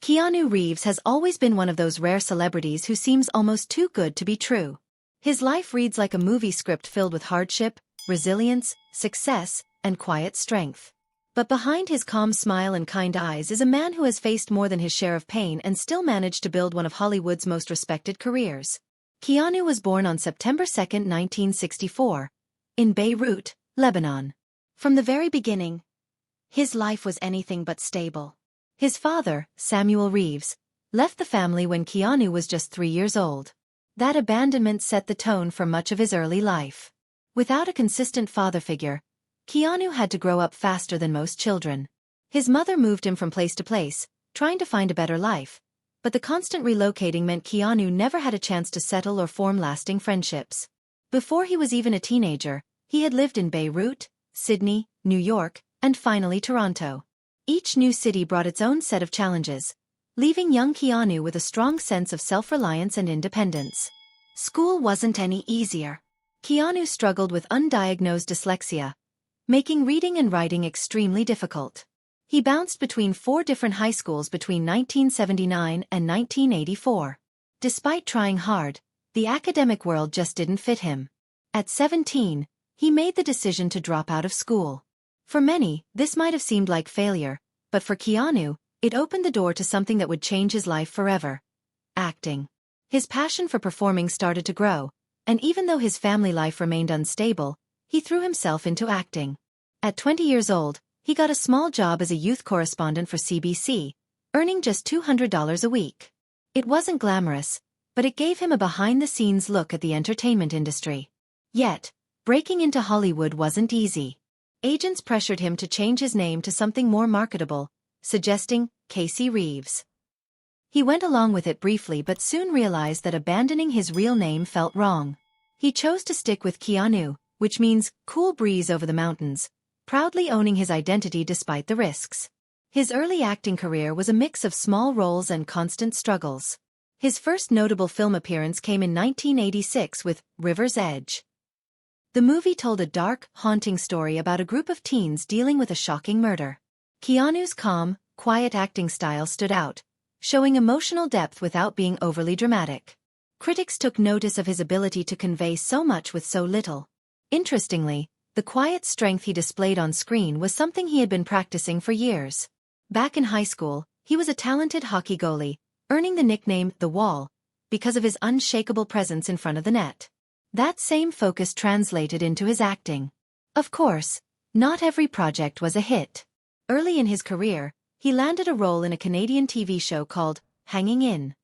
Keanu Reeves has always been one of those rare celebrities who seems almost too good to be true. His life reads like a movie script filled with hardship, resilience, success, and quiet strength. But behind his calm smile and kind eyes is a man who has faced more than his share of pain and still managed to build one of Hollywood's most respected careers. Keanu was born on September 2, 1964, in Beirut, Lebanon. From the very beginning, his life was anything but stable. His father, Samuel Reeves, left the family when Keanu was just 3 years old. That abandonment set the tone for much of his early life. Without a consistent father figure, Keanu had to grow up faster than most children. His mother moved him from place to place, trying to find a better life, but the constant relocating meant Keanu never had a chance to settle or form lasting friendships. Before he was even a teenager, he had lived in Beirut, Sydney, New York, and finally Toronto. Each new city brought its own set of challenges, leaving young Keanu with a strong sense of self-reliance and independence. School wasn't any easier. Keanu struggled with undiagnosed dyslexia, making reading and writing extremely difficult. He bounced between 4 different high schools between 1979 and 1984. Despite trying hard, the academic world just didn't fit him. At 17, he made the decision to drop out of school. For many, this might have seemed like failure, but for Keanu, it opened the door to something that would change his life forever: acting. His passion for performing started to grow, and even though his family life remained unstable, he threw himself into acting. At 20 years old, he got a small job as a youth correspondent for CBC, earning just $200 a week. It wasn't glamorous, but it gave him a behind-the-scenes look at the entertainment industry. Yet, breaking into Hollywood wasn't easy. Agents pressured him to change his name to something more marketable, suggesting Keanu Reeves. He went along with it briefly but soon realized that abandoning his real name felt wrong. He chose to stick with Keanu, which means cool breeze over the mountains, proudly owning his identity despite the risks. His early acting career was a mix of small roles and constant struggles. His first notable film appearance came in 1986 with River's Edge. The movie told a dark, haunting story about a group of teens dealing with a shocking murder. Keanu's calm, quiet acting style stood out, showing emotional depth without being overly dramatic. Critics took notice of his ability to convey so much with so little. Interestingly, the quiet strength he displayed on screen was something he had been practicing for years. Back in high school, he was a talented hockey goalie, earning the nickname The Wall because of his unshakable presence in front of the net. That same focus translated into his acting. Of course, not every project was a hit. Early in his career, he landed a role in a Canadian TV show called Hanging In.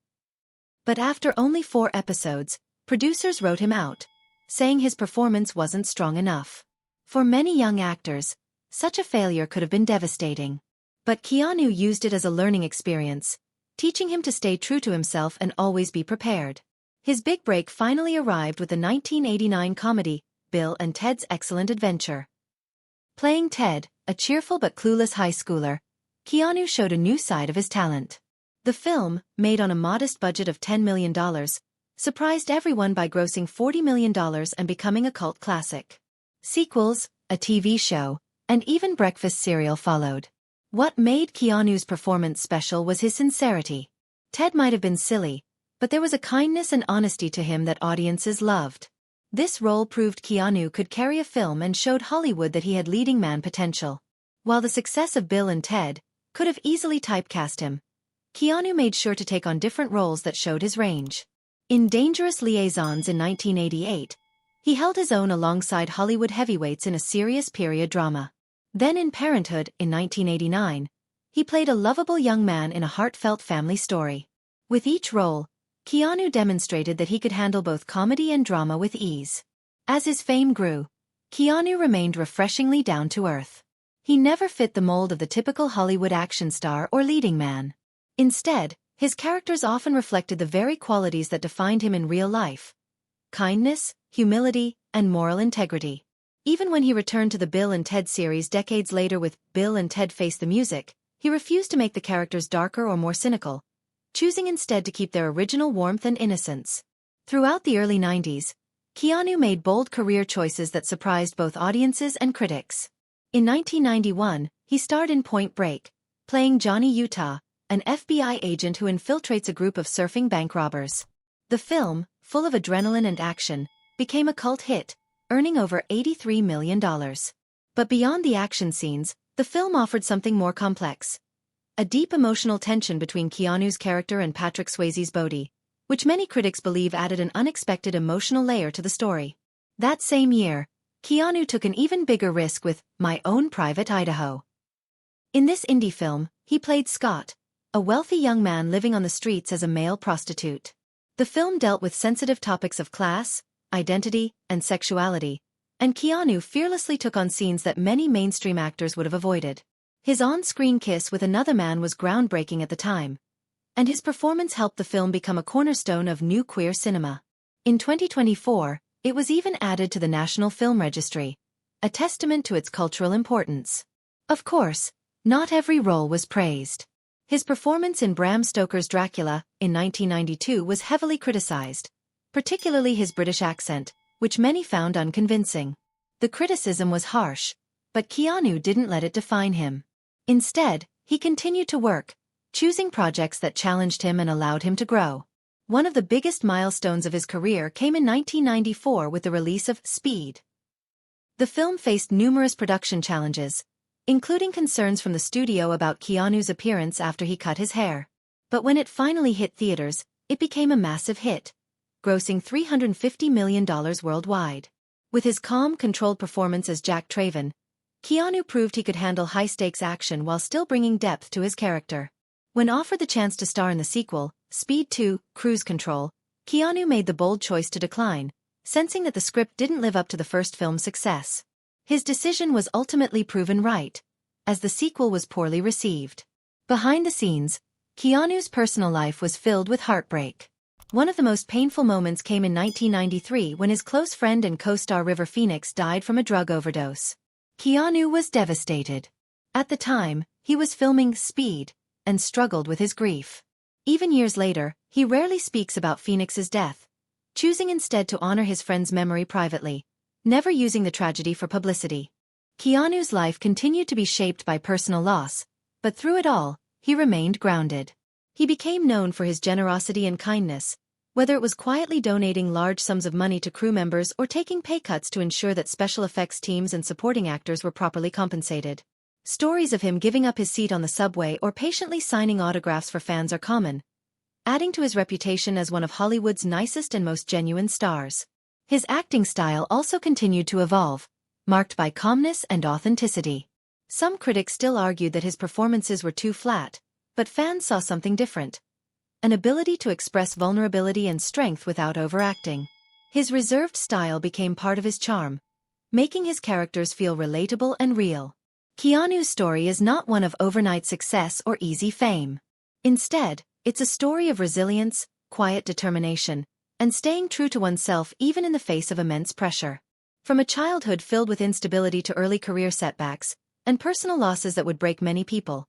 But after only 4 episodes, producers wrote him out, saying his performance wasn't strong enough. For many young actors, such a failure could have been devastating. But Keanu used it as a learning experience, teaching him to stay true to himself and always be prepared. His big break finally arrived with the 1989 comedy, Bill and Ted's Excellent Adventure. Playing Ted, a cheerful but clueless high schooler, Keanu showed a new side of his talent. The film, made on a modest budget of $10 million, surprised everyone by grossing $40 million and becoming a cult classic. Sequels, a TV show, and even breakfast cereal followed. What made Keanu's performance special was his sincerity. Ted might have been silly, but there was a kindness and honesty to him that audiences loved. This role proved Keanu could carry a film and showed Hollywood that he had leading man potential. While the success of Bill and Ted could have easily typecast him, Keanu made sure to take on different roles that showed his range. In Dangerous Liaisons in 1988, he held his own alongside Hollywood heavyweights in a serious period drama. Then in Parenthood in 1989, he played a lovable young man in a heartfelt family story. With each role, Keanu demonstrated that he could handle both comedy and drama with ease. As his fame grew, Keanu remained refreshingly down-to-earth. He never fit the mold of the typical Hollywood action star or leading man. Instead, his characters often reflected the very qualities that defined him in real life: kindness, humility, and moral integrity. Even when he returned to the Bill and Ted series decades later with Bill and Ted Face the Music, he refused to make the characters darker or more cynical, choosing instead to keep their original warmth and innocence. Throughout the early 90s, Keanu made bold career choices that surprised both audiences and critics. In 1991, he starred in Point Break, playing Johnny Utah, an FBI agent who infiltrates a group of surfing bank robbers. The film, full of adrenaline and action, became a cult hit, earning over $83 million. But beyond the action scenes, the film offered something more complex. A deep emotional tension between Keanu's character and Patrick Swayze's Bodhi, which many critics believe added an unexpected emotional layer to the story. That same year, Keanu took an even bigger risk with My Own Private Idaho. In this indie film, he played Scott, a wealthy young man living on the streets as a male prostitute. The film dealt with sensitive topics of class, identity, and sexuality, and Keanu fearlessly took on scenes that many mainstream actors would have avoided. His on-screen kiss with another man was groundbreaking at the time, and his performance helped the film become a cornerstone of new queer cinema. In 2024, it was even added to the National Film Registry, a testament to its cultural importance. Of course, not every role was praised. His performance in Bram Stoker's Dracula, in 1992, was heavily criticized, particularly his British accent, which many found unconvincing. The criticism was harsh, but Keanu didn't let it define him. Instead, he continued to work, choosing projects that challenged him and allowed him to grow. One of the biggest milestones of his career came in 1994 with the release of Speed. The film faced numerous production challenges, including concerns from the studio about Keanu's appearance after he cut his hair. But when it finally hit theaters, it became a massive hit, grossing $350 million worldwide. With his calm, controlled performance as Jack Traven, Keanu proved he could handle high-stakes action while still bringing depth to his character. When offered the chance to star in the sequel, Speed 2, Cruise Control, Keanu made the bold choice to decline, sensing that the script didn't live up to the first film's success. His decision was ultimately proven right, as the sequel was poorly received. Behind the scenes, Keanu's personal life was filled with heartbreak. One of the most painful moments came in 1993 when his close friend and co-star River Phoenix died from a drug overdose. Keanu was devastated. At the time, he was filming Speed, and struggled with his grief. Even years later, he rarely speaks about Phoenix's death, choosing instead to honor his friend's memory privately, never using the tragedy for publicity. Keanu's life continued to be shaped by personal loss, but through it all, he remained grounded. He became known for his generosity and kindness, whether it was quietly donating large sums of money to crew members or taking pay cuts to ensure that special effects teams and supporting actors were properly compensated. Stories of him giving up his seat on the subway or patiently signing autographs for fans are common, adding to his reputation as one of Hollywood's nicest and most genuine stars. His acting style also continued to evolve, marked by calmness and authenticity. Some critics still argued that his performances were too flat, but fans saw something different: an ability to express vulnerability and strength without overacting. His reserved style became part of his charm, making his characters feel relatable and real. Keanu's story is not one of overnight success or easy fame. Instead, it's a story of resilience, quiet determination, and staying true to oneself even in the face of immense pressure. From a childhood filled with instability to early career setbacks, and personal losses that would break many people,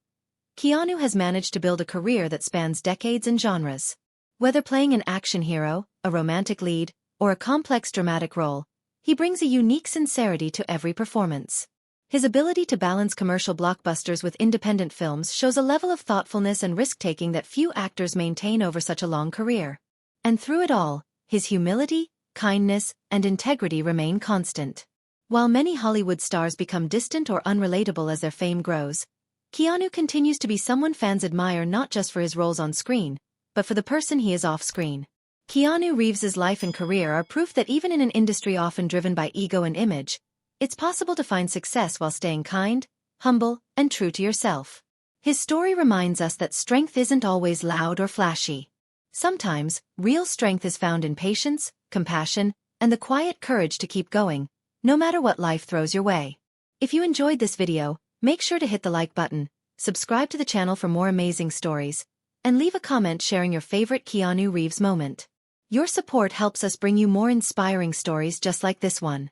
Keanu has managed to build a career that spans decades and genres. Whether playing an action hero, a romantic lead, or a complex dramatic role, he brings a unique sincerity to every performance. His ability to balance commercial blockbusters with independent films shows a level of thoughtfulness and risk-taking that few actors maintain over such a long career. And through it all, his humility, kindness, and integrity remain constant. While many Hollywood stars become distant or unrelatable as their fame grows, Keanu continues to be someone fans admire not just for his roles on screen, but for the person he is off-screen. Keanu Reeves's life and career are proof that even in an industry often driven by ego and image, it's possible to find success while staying kind, humble, and true to yourself. His story reminds us that strength isn't always loud or flashy. Sometimes, real strength is found in patience, compassion, and the quiet courage to keep going, no matter what life throws your way. If you enjoyed this video, make sure to hit the like button, subscribe to the channel for more amazing stories, and leave a comment sharing your favorite Keanu Reeves moment. Your support helps us bring you more inspiring stories just like this one.